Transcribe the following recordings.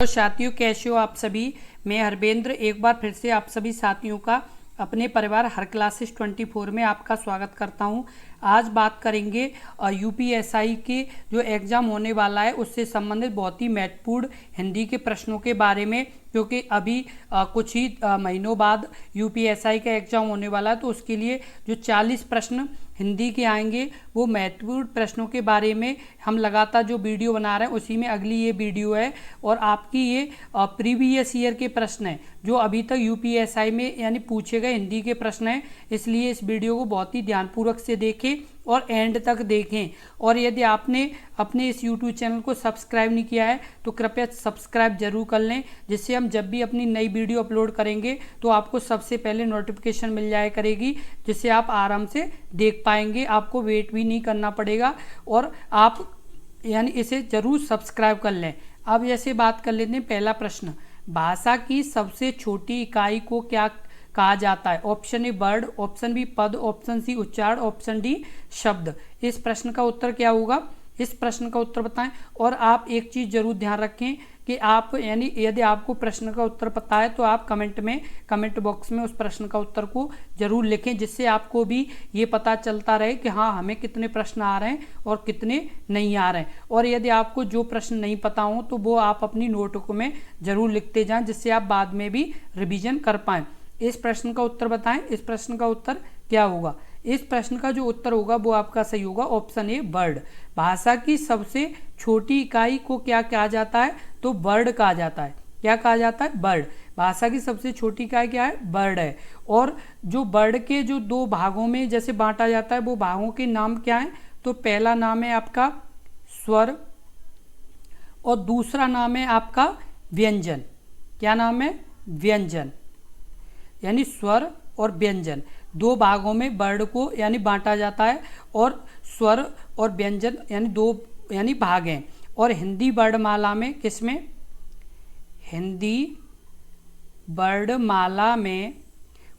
तो साथियों, कैसे हो आप सभी। मैं हरबेंद्र एक बार फिर से आप सभी साथियों का अपने परिवार हर क्लासेस 24 में आपका स्वागत करता हूं। आज बात करेंगे यूपीएसआई के जो एग्ज़ाम होने वाला है उससे संबंधित बहुत ही महत्वपूर्ण हिंदी के प्रश्नों के बारे में, क्योंकि अभी कुछ ही महीनों बाद यूपीएसआई का एग्ज़ाम होने वाला है। तो उसके लिए जो 40 प्रश्न हिंदी के आएंगे वो महत्वपूर्ण प्रश्नों के बारे में हम लगातार जो वीडियो बना रहे हैं उसी में अगली ये वीडियो है। और आपकी ये प्रीवियस ईयर के प्रश्न हैं जो अभी तक यूपीएसआई में यानी पूछे गए हिंदी के प्रश्न हैं, इसलिए इस वीडियो को बहुत ही ध्यानपूर्वक से देखें और एंड तक देखें। और यदि आपने अपने इस यूट्यूब चैनल को सब्सक्राइब नहीं किया है तो कृपया सब्सक्राइब जरूर कर लें, जिससे हम जब भी अपनी नई वीडियो अपलोड करेंगे तो आपको सबसे पहले नोटिफिकेशन मिल जाया करेगी, जिससे आप आराम से देख पाएंगे। आपको वेट भी नहीं करना पड़ेगा और आप यानी इसे जरूर सब्सक्राइब कर लें। अब जैसे बात कर लेते हैं, पहला प्रश्न, भाषा की सबसे छोटी इकाई को क्या कहा जाता है। Option A word, option B पद, ऑप्शन सी उच्चारण, ऑप्शन डी शब्द। इस प्रश्न का उत्तर क्या होगा, इस प्रश्न का उत्तर बताएं। और आप एक चीज़ जरूर ध्यान रखें कि आप यानी यदि आपको प्रश्न का उत्तर पता है तो आप कमेंट बॉक्स में उस प्रश्न का उत्तर को जरूर लिखें, जिससे आपको भी ये पता चलता रहे कि हाँ हमें कितने प्रश्न आ रहे हैं और कितने नहीं आ रहे हैं। और यदि आपको जो प्रश्न नहीं पता हो तो वो आप अपनी नोटबुक में जरूर लिखते जाएं, जिससे आप बाद में भी रिवीजन कर पाएँ। इस प्रश्न का उत्तर बताएं, इस प्रश्न का उत्तर क्या होगा। इस प्रश्न का जो उत्तर होगा वो आपका सही होगा, ऑप्शन ए वर्ड। भाषा की सबसे छोटी इकाई को क्या कहा जाता है, तो वर्ड कहा जाता है। क्या कहा जाता है, वर्ड। भाषा की सबसे छोटी इकाई क्या है, वर्ड है। और जो वर्ड के जो दो भागों में जैसे बांटा जाता है वो भागों के नाम क्या है, तो पहला नाम है आपका स्वर और दूसरा नाम है आपका व्यंजन। क्या नाम है, व्यंजन। यानी स्वर और व्यंजन दो भागों में वर्ड को यानी बांटा जाता है, और स्वर और व्यंजन यानी दो यानी भाग हैं। और हिंदी वर्णमाला में किसमें, हिंदी वर्णमाला में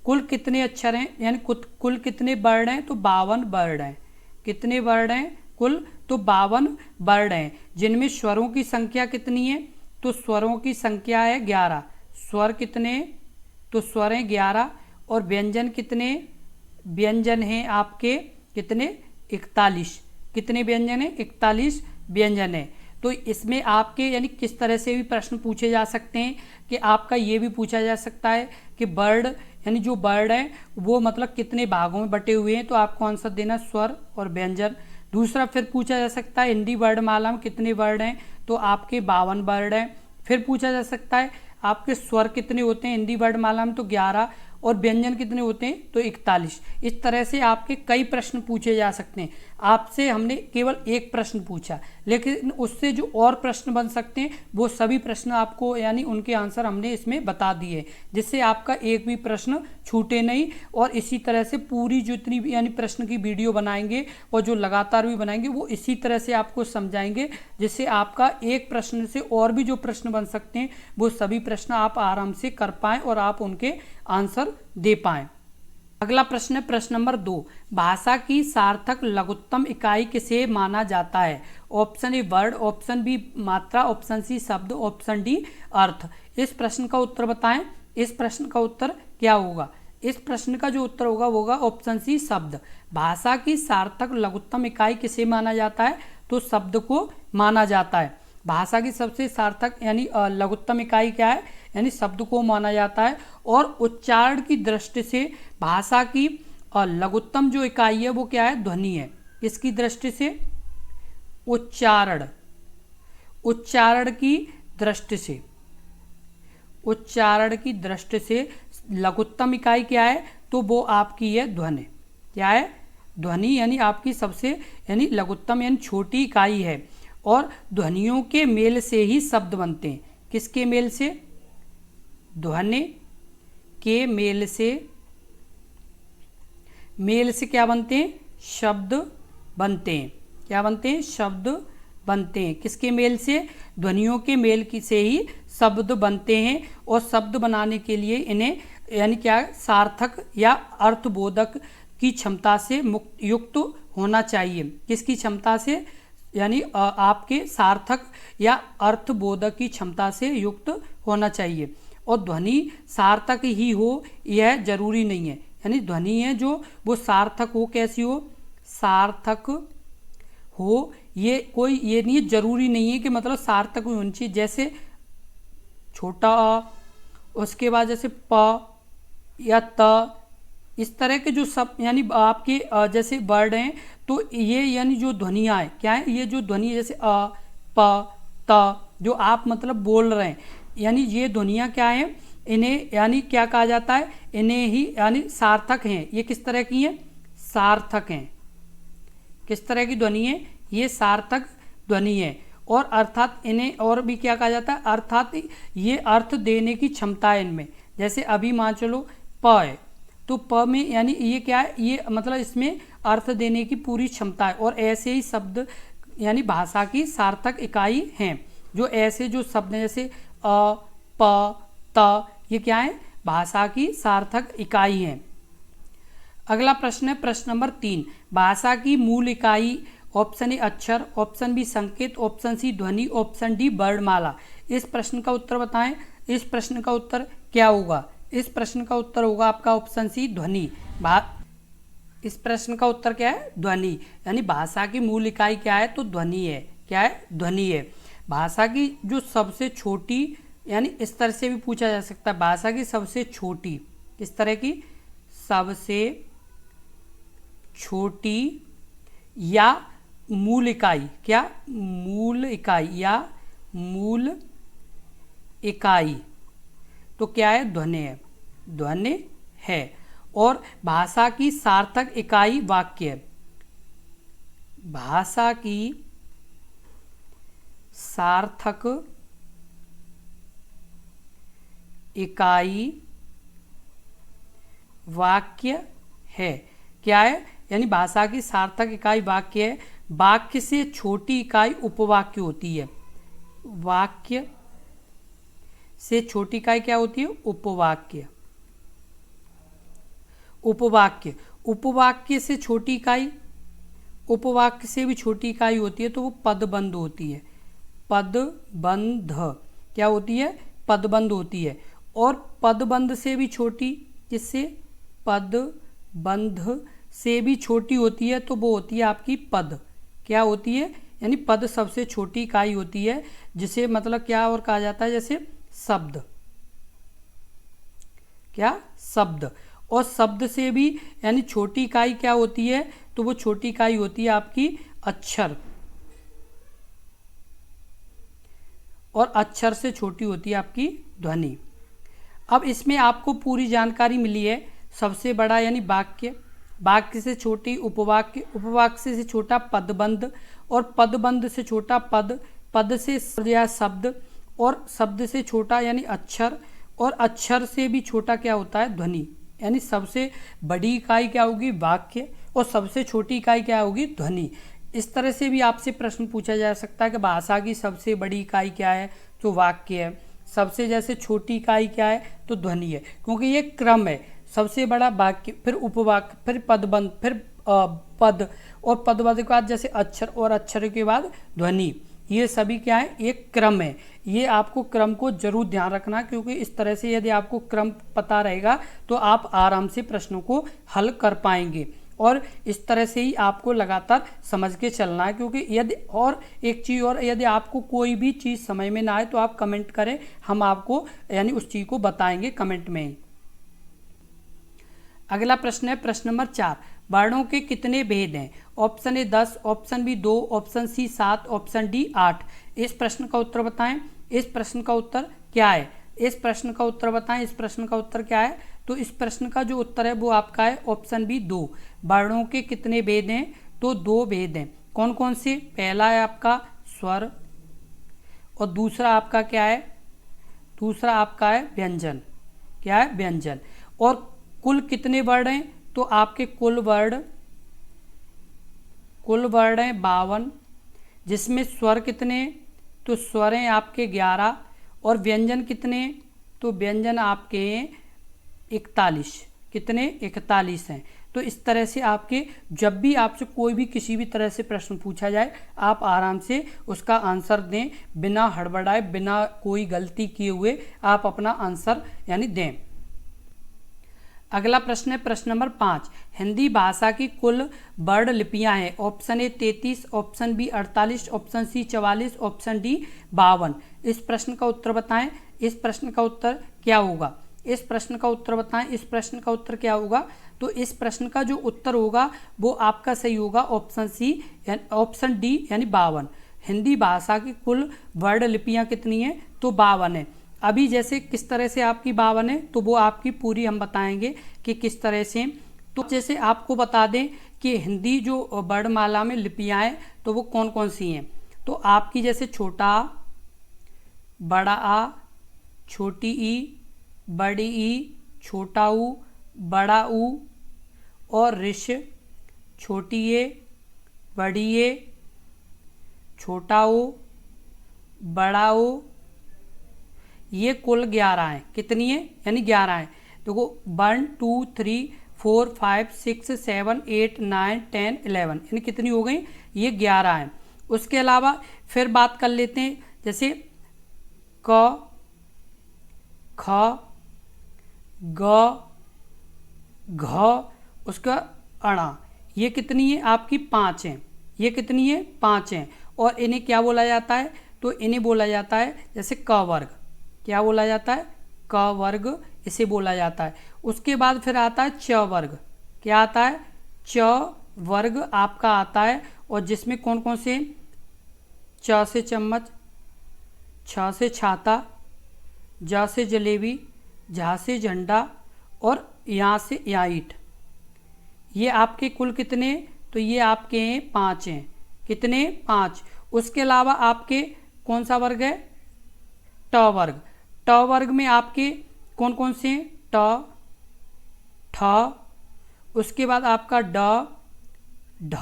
कुल कितने अक्षर हैं यानी कुल कितने वर्ण हैं, तो 52 वर्ण हैं। कितने वर्ण हैं कुल, तो 52 वर्ण हैं, जिनमें स्वरों की संख्या कितनी है, तो स्वरों की संख्या है 11। स्वर कितने, तो स्वर हैं 11। और व्यंजन कितने, व्यंजन हैं आपके कितने, 41। कितने व्यंजन हैं, 41 व्यंजन है। तो इसमें आपके यानी किस तरह से भी प्रश्न पूछे जा सकते हैं कि आपका ये भी पूछा जा सकता है कि वर्ड यानी जो वर्ड है वो मतलब कितने भागों में बटे हुए हैं, तो आपको आंसर देना स्वर और व्यंजन। दूसरा फिर पूछा जा सकता है हिंदी वर्णमाला में कितने वर्ड हैं, तो आपके 52 वर्ड हैं। फिर पूछा जा सकता है आपके स्वर कितने होते हैं हिंदी वर्णमाला में, तो 11, और व्यंजन कितने होते हैं, तो 41। इस तरह से आपके कई प्रश्न पूछे जा सकते हैं। आपसे हमने केवल एक प्रश्न पूछा, लेकिन उससे जो और प्रश्न बन सकते हैं वो सभी प्रश्न आपको यानी उनके आंसर हमने इसमें बता दिए, जिससे आपका एक भी प्रश्न छूटे नहीं। और इसी तरह से पूरी जितनी भी यानी प्रश्न की वीडियो बनाएंगे और जो लगातार भी बनाएंगे वो इसी तरह से आपको समझाएंगे, जिससे आपका एक प्रश्न से और भी जो प्रश्न बन सकते हैं वो सभी प्रश्न आप आराम से कर पाएँ और आप उनके आंसर दे पाएं। अगला प्रश्न है प्रश्न नंबर 2, भाषा की सार्थक लघुत्तम इकाई किसे माना जाता है। Option A word, option B मात्रा, ऑप्शन सी शब्द, ऑप्शन डी अर्थ। इस प्रश्न का उत्तर बताएं, इस प्रश्न का उत्तर क्या होगा। इस प्रश्न का जो उत्तर होगा वो होगा ऑप्शन सी शब्द। भाषा की सार्थक लघुत्तम इकाई किसे माना जाता है, तो शब्द को माना जाता है। भाषा की सबसे सार्थक यानी लघुत्तम इकाई क्या है, यानी शब्द को माना जाता है। और उच्चारण की दृष्टि से भाषा की लघुत्तम जो इकाई है वो क्या है, ध्वनि है। इसकी दृष्टि से उच्चारण, उच्चारण की दृष्टि से, उच्चारण की दृष्टि से लघुत्तम इकाई क्या है, तो वो आपकी है ध्वनि। क्या है, ध्वनि यानी आपकी सबसे यानी लघुत्तम यानी छोटी इकाई है। और ध्वनियों के मेल से ही शब्द बनते हैं। किसके मेल से, ध्वनि के मेल से क्या बनते हैं, शब्द बनते हैं। क्या बनते हैं, शब्द बनते हैं। किसके मेल से, ध्वनियों के मेल से ही शब्द बनते हैं। और शब्द बनाने के लिए इन्हें यानी क्या सार्थक या अर्थबोधक की क्षमता से युक्त होना चाहिए। किसकी क्षमता से, यानी आपके सार्थक या अर्थबोधक की क्षमता से युक्त होना चाहिए। और ध्वनि सार्थक ही हो यह जरूरी नहीं है, यानी ध्वनि है जो वो सार्थक हो, कैसी हो, सार्थक हो, ये कोई ये नहीं जरूरी नहीं है कि मतलब सार्थक होनी चाहिए। जैसे छोटा अ, उसके बाद जैसे प या त, इस तरह के जो सब यानी आपके जैसे वर्ड हैं, तो ये यानी जो ध्वनियाँ हैं क्या है, ये जो ध्वनि जैसे अ प त जो आप मतलब बोल रहे हैं, यानी ये ध्वनियाँ क्या हैं, इन्हें यानी क्या कहा जाता है, इन्हें ही यानी सार्थक हैं। ये किस तरह की हैं, सार्थक हैं। किस तरह की ध्वनि है, ये सार्थक ध्वनि है। और अर्थात इन्हें और भी क्या कहा जाता है, अर्थात ये अर्थ देने की क्षमता है इनमें। जैसे अभी मान चलो प है, तो प में यानी ये क्या है, ये मतलब इसमें अर्थ देने की पूरी क्षमता है। और ऐसे ही शब्द यानी भाषा की सार्थक इकाई हैं। जो ऐसे जो शब्द हैं जैसे अ प त, ये क्या है, भाषा की सार्थक इकाई हैं। अगला प्रश्न है प्रश्न नंबर 3, भाषा की मूल इकाई। ऑप्शन ए अक्षर, ऑप्शन बी संकेत, ऑप्शन सी ध्वनि, ऑप्शन डी वर्णमाला। इस प्रश्न का उत्तर बताएं। इस प्रश्न का उत्तर क्या होगा, इस प्रश्न का उत्तर होगा आपका ऑप्शन सी ध्वनि। इस प्रश्न का उत्तर क्या है, ध्वनि। यानी भाषा की मूल इकाई क्या है, तो ध्वनि है। क्या है, ध्वनि है। भाषा की जो सबसे छोटी, यानी इस तरह से भी पूछा जा सकता है, भाषा की सबसे छोटी, किस तरह की, सबसे छोटी या मूल इकाई, क्या, मूल इकाई या मूल इकाई, तो क्या है, ध्वनि है। ध्वनि है। और भाषा की सार्थक इकाई वाक्य है। भाषा की सार्थक इकाई वाक्य है। क्या है, यानी भाषा की सार्थक इकाई वाक्य है। वाक्य से छोटी इकाई उपवाक्य होती है। वाक्य से छोटी इकाई क्या होती है, उपवाक्य। उपवाक्य, उपवाक्य से छोटी इकाई, उपवाक्य से भी छोटी इकाई होती है तो वो पदबंध होती है। पदबंध क्या होती है, पदबंध होती है। और पदबंध से भी छोटी, किससे, पदबंध से भी छोटी होती है तो वो होती है आपकी पद। क्या होती है, यानी पद सबसे छोटी इकाई होती है, जिसे मतलब क्या और कहा जाता है, जैसे शब्द। क्या, शब्द। और शब्द से भी यानी छोटी इकाई क्या होती है, तो वो छोटी इकाई होती है आपकी अक्षर। और अक्षर से छोटी होती है आपकी ध्वनि। अब इसमें आपको पूरी जानकारी मिली है। सबसे बड़ा यानी वाक्य, वाक्य से छोटी उपवाक्य, उपवाक्य से छोटा पदबंध, और पदबंध से छोटा पद, पद से या शब्द, और शब्द से छोटा यानी अक्षर, और अक्षर से भी छोटा क्या होता है, ध्वनि। यानी सबसे बड़ी इकाई क्या होगी, वाक्य, और सबसे छोटी इकाई क्या होगी, ध्वनि। इस तरह से भी आपसे प्रश्न पूछा जा सकता है कि भाषा की सबसे बड़ी इकाई क्या है, तो वाक्य है। सबसे जैसे छोटी इकाई क्या है, तो ध्वनि है, क्योंकि ये क्रम है। सबसे बड़ा वाक्य, फिर उपवाक्य, फिर पदबंध, फिर पद, और पदबंध के बाद जैसे अक्षर, और अक्षर के बाद ध्वनि। ये सभी क्या है, एक क्रम है। ये आपको क्रम को जरूर ध्यान रखना, क्योंकि इस तरह से यदि आपको क्रम पता रहेगा तो आप आराम से प्रश्नों को हल कर पाएंगे। और इस तरह से ही आपको लगातार समझ के चलना है। क्योंकि यदि और एक चीज़, और यदि आपको कोई भी चीज़ समझ में ना आए तो आप कमेंट करें, हम आपको यानी उस चीज़ को बताएंगे कमेंट में ही। अगला प्रश्न है प्रश्न नंबर 4, वर्णों के कितने भेद हैं। Option A 10, option B 2, option C 7, option D 8। इस प्रश्न का उत्तर बताएं। इस प्रश्न का उत्तर क्या है, इस प्रश्न का उत्तर बताएं। इस प्रश्न का उत्तर क्या है, तो इस प्रश्न का जो उत्तर है वो आपका है ऑप्शन बी 2। वर्णों के कितने भेद हैं, तो 2 भेद हैं। कौन कौन से, पहला है आपका स्वर, और दूसरा आपका क्या है, दूसरा आपका है व्यंजन। क्या है, व्यंजन। और कुल कितने वर्ण हैं, तो आपके कुल वर्ण हैं 52, जिसमें स्वर कितने, तो स्वर हैं आपके 11, और व्यंजन कितने, तो व्यंजन आपके 41। कितने, 41 हैं। तो इस तरह से आपके जब भी आपसे कोई भी किसी भी तरह से प्रश्न पूछा जाए आप आराम से उसका आंसर दें, बिना हड़बड़ाए, बिना कोई गलती किए हुए आप अपना आंसर यानी दें। अगला प्रश्न है प्रश्न नंबर 5। हिंदी भाषा की कुल वर्ण लिपियां हैं। Option A 33, option B 48, option C 44, option D 52। इस प्रश्न का उत्तर बताएं। इस प्रश्न का उत्तर क्या होगा? इस प्रश्न का उत्तर बताएं। इस प्रश्न का उत्तर क्या होगा? तो इस प्रश्न का जो उत्तर होगा वो आपका सही होगा ऑप्शन सी, ऑप्शन डी यानी 52। हिंदी भाषा की कुल वर्ण लिपियां कितनी हैं? तो 52 है। अभी जैसे किस तरह से आपकी 52 है तो वो आपकी पूरी हम बताएंगे कि किस तरह से। तो जैसे आपको बता दें कि हिंदी जो वर्णमाला में लिपियां हैं तो वो कौन कौन सी हैं। तो आपकी जैसे छोटा आ, बड़ा आ, छोटी ई, बड़ी ई, छोटा ऊ, बड़ा ऊ और ऋष, छोटी ए, बड़ी ए, छोटा ओ, बड़ा ओ, ये कुल 11 हैं। कितनी है? यानी 11 हैं। देखो 1 2 3 4 5 6 7 8 9 10 11 यानी कितनी हो गई? ये 11 हैं। उसके अलावा फिर बात कर लेते हैं जैसे क, ख, ग, घ, उसका अणा, ये कितनी है? आपकी 5 हैं। ये कितनी है? 5 हैं। और इन्हें क्या बोला जाता है? तो इन्हें बोला जाता है जैसे क वर्ग। क्या बोला जाता है? क वर्ग इसे बोला जाता है। उसके बाद फिर आता है च वर्ग। क्या आता है? च वर्ग आपका आता है और जिसमें कौन कौन से? च से चम्मच, छ से छाता, ज से जलेबी, झा से झंडा और यहाँ से ईंट। ये आपके कुल कितने? तो ये आपके हैं 5 हैं। कितने? 5। उसके अलावा आपके कौन सा वर्ग है? ट वर्ग। ट वर्ग में आपके कौन कौन से हैं? ट, ठ, उसके बाद आपका ड, ढ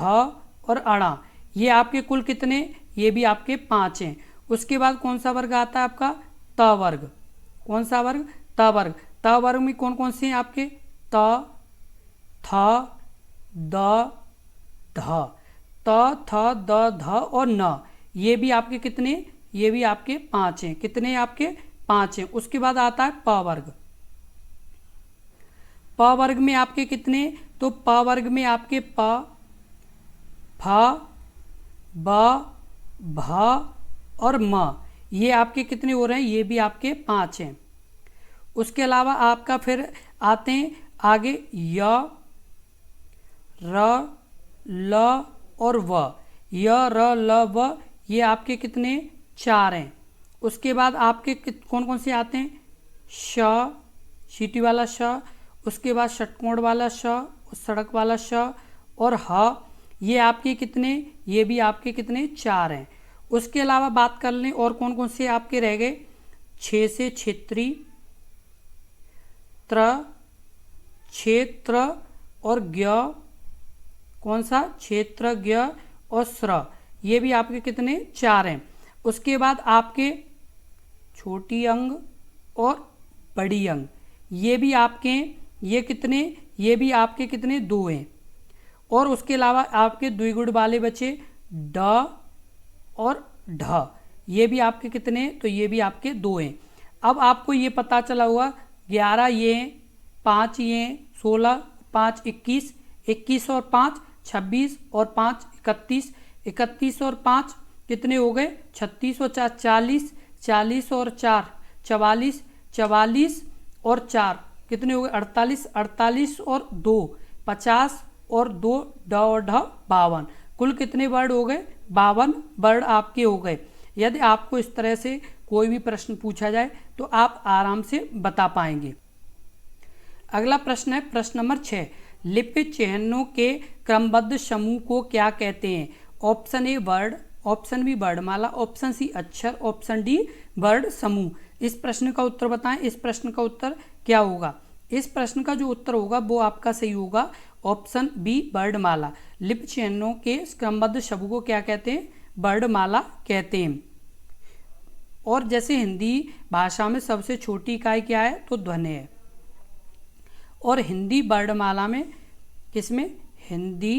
और अणा। ये आपके कुल कितने? ये भी आपके 5 हैं। उसके बाद कौन सा वर्ग आता है आपका? त वर्ग। कौन सा वर्ग? त वर्ग। त वर्ग में कौन कौन से हैं आपके? त, थ, द, ध। त, थ, द, ध और न। ये भी आपके कितने? ये भी आपके 5 हैं। कितने आपके? 5 हैं। उसके बाद आता है प वर्ग। प वर्ग में आपके कितने? तो प वर्ग में आपके प, फ, ब, भ और म। ये आपके कितने हो रहे हैं? ये भी आपके 5 हैं। उसके अलावा आपका फिर आते हैं आगे य, र, ल और व। य, र, ल, व ये आपके कितने? 4 हैं। उसके बाद आपके कौन कौन से आते हैं? श, सीटी वाला श, उसके बाद षटकोण वाला श, सड़क वाला श और ह। ये आपके कितने? ये भी आपके कितने? 4 हैं। उसके अलावा बात कर लें और कौन कौन से आपके रह गए? 6 से क्षेत्री, त्र, क्षेत्र और ज्ञ। कौन सा? क्षेत्र, ज्ञ और स्र। ये भी आपके कितने? 4 हैं। उसके बाद आपके छोटी अंग और बड़ी अंग ये भी आपके हैं। ये कितने? ये भी आपके कितने? 2 हैं। और उसके अलावा आपके द्विगुण वाले बचे ड और ढ। ये भी आपके कितने? तो ये भी आपके 2 हैं। अब आपको ये पता चला होगा 11 ये हैं, 5 ये हैं, 16, 5 21, 21 और 5 26 और 5 31, 31 और 5 कितने हो गए? 36 और 4 40, 40 और 4 44, 44 और 4 कितने हो गए? 48, 48 और 2 50 और 2 ड और ढ 52। कुल कितने वर्ड हो गए? 52 वर्ड आपके हो गए। यदि आपको इस तरह से कोई भी प्रश्न पूछा जाए तो आप आराम से बता पाएंगे। अगला प्रश्न है प्रश्न नंबर 6। लिपि चिन्हों के क्रमबद्ध समूह को क्या कहते हैं? Option A word, option B वर्णमाला, ऑप्शन सी अक्षर, ऑप्शन डी वर्ड समूह। इस प्रश्न का उत्तर बताएं। इस प्रश्न का उत्तर क्या होगा? इस प्रश्न का जो उत्तर होगा वो आपका सही होगा ऑप्शन बी वर्णमाला। लिपि चिन्हों के क्रमबद्ध समूह को क्या कहते हैं? वर्णमाला कहते हैं। और जैसे हिंदी भाषा में सबसे छोटी इकाई क्या है? तो ध्वनि है। और हिंदी वर्णमाला में किसमें? हिंदी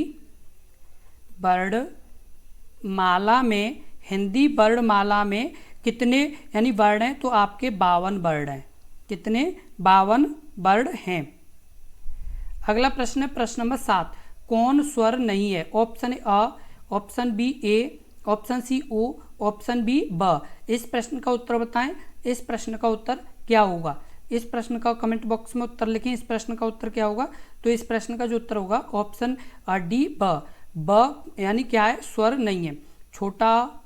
वर्णमाला में। हिंदी वर्णमाला में कितने यानी वर्ण हैं? तो आपके 52 वर्ण हैं। कितने? 52 वर्ण हैं। अगला प्रश्न है प्रश्न नंबर 7। कौन स्वर नहीं है? ऑप्शन अ, ऑप्शन बी ए, ऑप्शन सी ओ, ऑप्शन बी ब। इस प्रश्न का उत्तर बताएं। इस प्रश्न का उत्तर क्या होगा? इस प्रश्न का कमेंट बॉक्स में उत्तर लिखें। इस प्रश्न का उत्तर क्या होगा? तो इस प्रश्न का जो उत्तर होगा ऑप्शन डी ब। ब यानी क्या है? स्वर नहीं है। छोटा,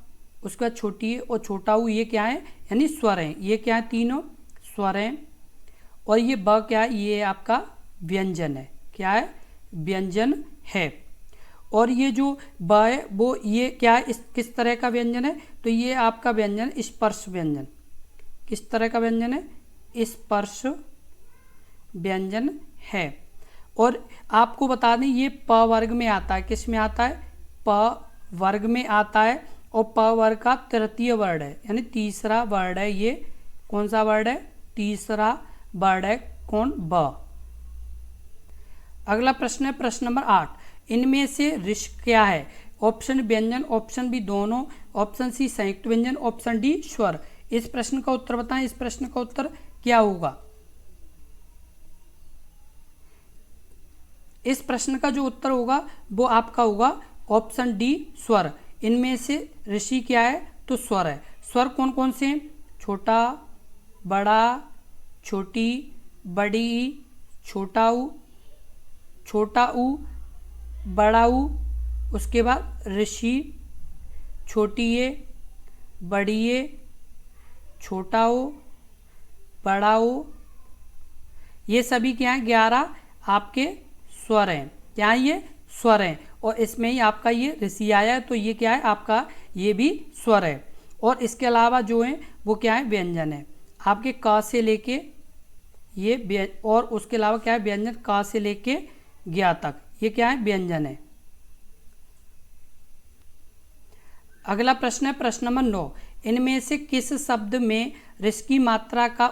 उसके बाद छोटी और छोटा ऊ, ये क्या है? यानी स्वर हैं। ये क्या है? तीनों स्वर हैं। और ये ब क्या है? ये आपका व्यंजन है। क्या है? व्यंजन है। और ये जो ब है वो ये क्या है? इस किस तरह का व्यंजन है? तो ये आपका व्यंजन स्पर्श व्यंजन। किस तरह का व्यंजन है? स्पर्श व्यंजन है। और आपको बता दें ये प वर्ग में आता है। किस में आता है? प वर्ग में आता है। और प वर्ग का तृतीय वर्ण है, यानी तीसरा वर्ण है। ये कौन सा वर्ण है? तीसरा वर्ण है। कौन? ब। अगला प्रश्न है प्रश्न नंबर 8। इनमें से ऋष क्या है? ऑप्शन व्यंजन, ऑप्शन बी दोनों, ऑप्शन सी संयुक्त व्यंजन, ऑप्शन डी स्वर। इस प्रश्न का उत्तर बताएं। इस प्रश्न का उत्तर क्या होगा? इस प्रश्न का जो उत्तर होगा वो आपका होगा ऑप्शन डी स्वर। इनमें से ऋषि क्या है? तो स्वर है। स्वर कौन कौन से हैं? छोटा, बड़ा, छोटी, बड़ी, छोटा ऊ, छोटा ऊ, बड़ा ऊ, उसके बाद ऋषि, छोटी ए, बड़ी ए, छोटा ओ, बड़ा ओ, ये सभी क्या है? 11 आपके स्वर हैं। क्या है? ये स्वर हैं। और इसमें ही आपका ये ऋषि आया है, तो ये क्या है? आपका ये भी स्वर है। और इसके अलावा जो है वो क्या है? व्यंजन है। आपके क से लेके ये और उसके अलावा क्या है? व्यंजन क से लेके ज्ञ तक, ये क्या है? व्यंजन है। अगला प्रश्न है प्रश्न नंबर 9। इनमें से किस शब्द में ऋष की मात्रा का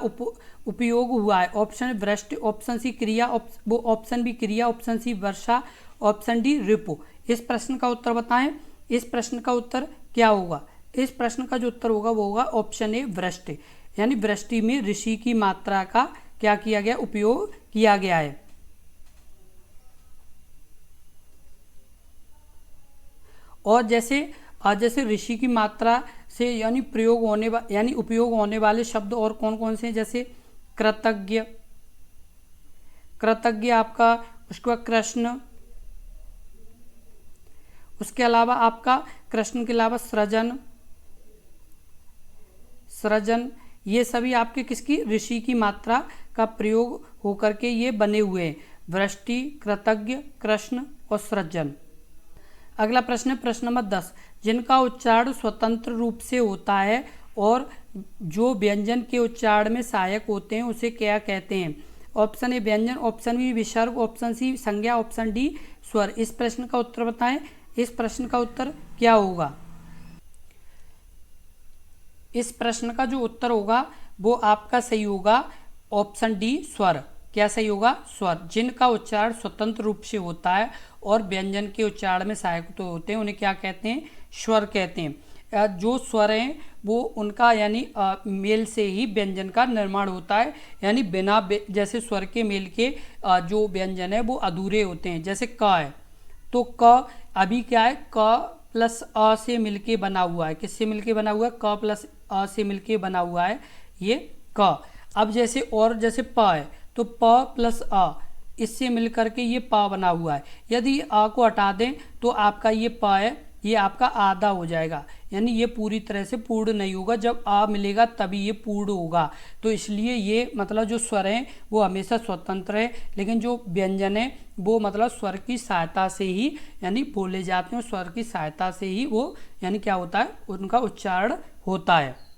उपयोग हुआ है? ऑप्शन वृष्टि, ऑप्शन सी क्रिया, ऑप्शन बी क्रिया, ऑप्शन सी वर्षा, ऑप्शन डी रिपु। इस प्रश्न का उत्तर बताएं। इस प्रश्न का उत्तर क्या होगा? इस प्रश्न का जो उत्तर होगा वो होगा ऑप्शन ए वृष्टि। यानी वृष्टि में ऋषि की मात्रा का क्या किया गया? उपयोग किया गया है। और जैसे ऋषि की मात्रा से यानी उपयोग होने वाले शब्द और कौन कौन से हैं? जैसे कृतज्ञ, कृतज्ञ आपका, उसके बाद कृष्ण, उसके अलावा आपका कृष्ण के अलावा सृजन, सृजन, ये सभी आपके किसकी? ऋषि की मात्रा का प्रयोग होकर के ये बने हुए हैं। वृष्टि, कृतज्ञ, कृष्ण और सृजन। अगला प्रश्न है प्रश्न नंबर 10। जिनका उच्चारण स्वतंत्र रूप से होता है और जो व्यंजन के उच्चारण में सहायक होते हैं उसे क्या कहते हैं? ऑप्शन ए व्यंजन, ऑप्शन बी विसर्ग, ऑप्शन सी संज्ञा, ऑप्शन डी स्वर। इस प्रश्न का उत्तर बताएं। इस प्रश्न का उत्तर क्या होगा? इस प्रश्न का जो उत्तर होगा वो आपका सही होगा ऑप्शन डी स्वर। क्या सही होगा? स्वर। जिनका उच्चारण स्वतंत्र रूप से होता है और व्यंजन के उच्चारण में सहायक तो होते हैं उन्हें क्या कहते हैं? स्वर कहते हैं। जो स्वर हैं वो उनका यानी मेल से ही व्यंजन का निर्माण होता है। यानी बिना जैसे स्वर के मेल के जो व्यंजन है वो अधूरे होते हैं। जैसे क है तो क अभी क्या है? क प्लस अ से मिलके बना हुआ है। किससे मिलके बना हुआ है? क प्लस अ से मिलके बना हुआ है ये क। अब जैसे प है तो प प्लस अ इससे मिलकर के ये प बना हुआ है। यदि अ को हटा दें तो आपका ये प है ये आपका आधा हो जाएगा। यानी ये पूरी तरह से पूर्ण नहीं होगा। जब आ मिलेगा तभी ये पूर्ण होगा। तो इसलिए ये मतलब जो स्वर हैं वो हमेशा स्वतंत्र है, लेकिन जो व्यंजन है वो मतलब स्वर की सहायता से ही यानी बोले जाते हैं। स्वर की सहायता से ही वो यानी क्या होता है? उनका उच्चारण होता है।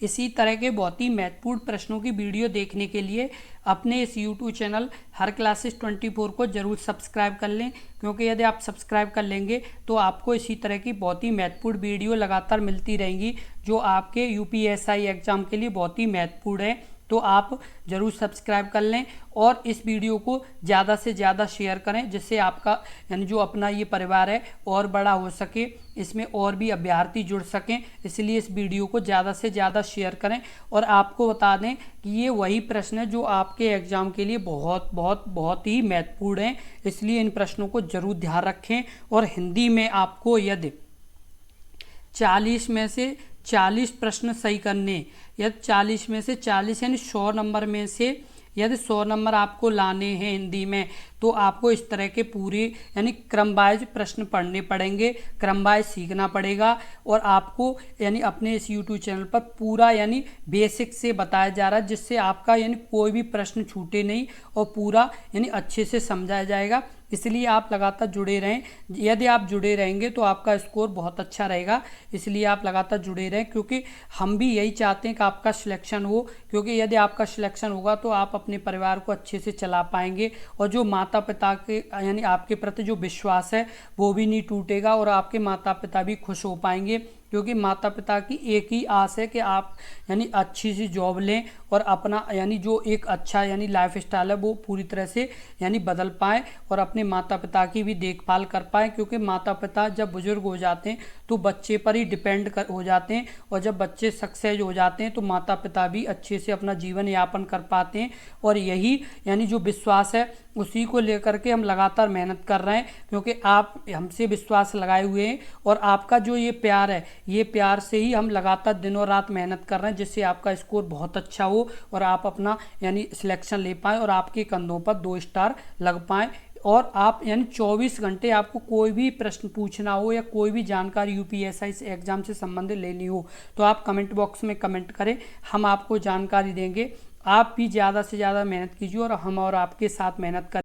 इसी तरह के बहुत ही महत्वपूर्ण प्रश्नों की वीडियो देखने के लिए अपने इस YouTube चैनल हर क्लासेस 24 को जरूर सब्सक्राइब कर लें, क्योंकि यदि आप सब्सक्राइब कर लेंगे तो आपको इसी तरह की बहुत ही महत्वपूर्ण वीडियो लगातार मिलती रहेंगी जो आपके UPSI एग्जाम के लिए बहुत ही महत्वपूर्ण है। तो आप ज़रूर सब्सक्राइब कर लें और इस वीडियो को ज़्यादा से ज़्यादा शेयर करें, जिससे आपका यानी जो अपना ये परिवार है और बड़ा हो सके, इसमें और भी अभ्यर्थी जुड़ सकें। इसलिए इस वीडियो को ज़्यादा से ज़्यादा शेयर करें। और आपको बता दें कि ये वही प्रश्न है जो आपके एग्ज़ाम के लिए बहुत बहुत बहुत ही महत्वपूर्ण हैं, इसलिए इन प्रश्नों को ज़रूर ध्यान रखें। और हिंदी में आपको यदि 40 में से 40 प्रश्न सही करने, यदि 40 में से 40 यानी 100 नंबर में से यदि 100 नंबर आपको लाने हैं हिंदी में, तो आपको इस तरह के पूरे यानी क्रम वाइज प्रश्न पढ़ने पड़ेंगे, क्रम वाइज सीखना पड़ेगा। और आपको यानी अपने इस यूट्यूब चैनल पर पूरा यानी बेसिक से बताया जा रहा है, जिससे आपका यानी कोई भी प्रश्न छूटे नहीं और पूरा यानी अच्छे से समझाया जाएगा। इसलिए आप लगातार जुड़े रहें। यदि आप जुड़े रहेंगे तो आपका स्कोर बहुत अच्छा रहेगा, इसलिए आप लगातार जुड़े रहें, क्योंकि हम भी यही चाहते हैं कि आपका सिलेक्शन हो। क्योंकि यदि आपका सिलेक्शन होगा तो आप अपने परिवार को अच्छे से चला पाएंगे और जो माता पिता के यानी आपके प्रति जो विश्वास है वो भी नहीं टूटेगा और आपके माता पिता भी खुश हो पाएंगे। क्योंकि माता पिता की एक ही आस है कि आप यानी अच्छी सी जॉब लें और अपना यानी जो एक अच्छा यानी लाइफ स्टाइल है वो पूरी तरह से यानी बदल पाएँ और अपने माता पिता की भी देखभाल कर पाएँ। क्योंकि माता पिता जब बुजुर्ग हो जाते हैं तो बच्चे पर ही डिपेंड हो जाते हैं, और जब बच्चे सक्सेस हो जाते हैं तो माता पिता भी अच्छे से अपना जीवन यापन कर पाते हैं। और यही यानी जो विश्वास है उसी को लेकर के हम लगातार मेहनत कर रहे हैं, क्योंकि आप हमसे विश्वास लगाए हुए हैं और आपका जो ये प्यार है, ये प्यार से ही हम लगातार दिनों रात मेहनत कर रहे हैं, जिससे आपका स्कोर बहुत अच्छा हो और आप अपना यानी सिलेक्शन ले पाएँ और आपके कंधों पर 2 स्टार लग पाएँ। और आप यानी 24 घंटे आपको कोई भी प्रश्न पूछना हो या कोई भी जानकारी यूपीएससी एग्जाम से संबंधित लेनी हो तो आप कमेंट बॉक्स में कमेंट करें, हम आपको जानकारी देंगे। आप भी ज़्यादा से ज़्यादा मेहनत कीजिए और हम और आपके साथ मेहनत करें।